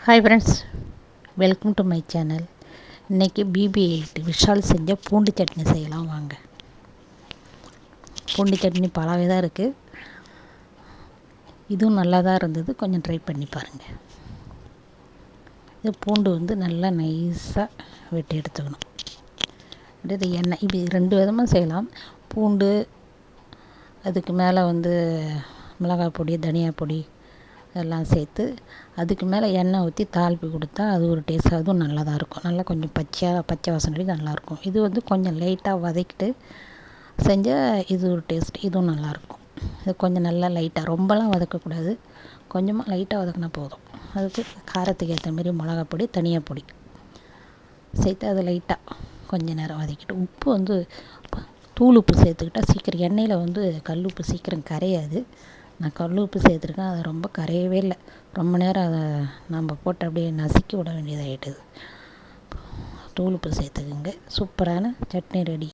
Hi friends, welcome to my channel. இன்றைக்கி BB8 Vishal செஞ்ச பூண்டு சட்னி செய்யலாம் வாங்க. பூண்டு சட்னி பல விதம் இருக்குது. இதுவும் நல்லா தான் இருந்தது, கொஞ்சம் ட்ரை பண்ணி பாருங்கள். இது பூண்டு நல்லா நைஸாக வெட்டி எடுத்துக்கணும். இது எண்ணெய் இப்படி 2 விதமாக செய்யலாம். பூண்டு, அதுக்கு மேலே மிளகாய் பொடி, தனியா பொடி எல்லாம் சேர்த்து அதுக்கு மேலே எண்ணெய் ஊற்றி தாளிப்பு கொடுத்தா அது ஒரு டேஸ்ட். அதுவும் நல்லா தான் இருக்கும். நல்லா கொஞ்சம் பச்சை வாசனை நல்லாயிருக்கும். இது கொஞ்சம் லைட்டாக வதக்கிட்டு செஞ்சால் இது ஒரு டேஸ்ட். இதுவும் நல்லாயிருக்கும். இது கொஞ்சம் நல்லா லைட்டாக, ரொம்பலாம் வதக்கக்கூடாது, கொஞ்சமாக லைட்டாக வதக்கினா போதும். அதுக்கு காரத்துக்கு ஏற்ற மாரி மிளகாய் பொடி, தனியா பொடி சேர்த்து அதை லைட்டாக கொஞ்சம் நேரம் வதக்கிட்டு உப்பு தூள் உப்பு சேர்த்துக்கிட்டால் சீக்கிரம் எண்ணெயில் கல் உப்பு சீக்கிரம் கரையாது. நான் கல் உப்பு சேர்த்துருக்கேன், அது ரொம்ப கரையவே இல்லை. ரொம்ப நேரம் அதை நம்ம போட்டு அப்படியே நசுக்கி விட வேண்டியதாகிட்டுது. தூள் உப்பு சேர்த்துக்குங்க. சூப்பரான சட்னி ரெடி.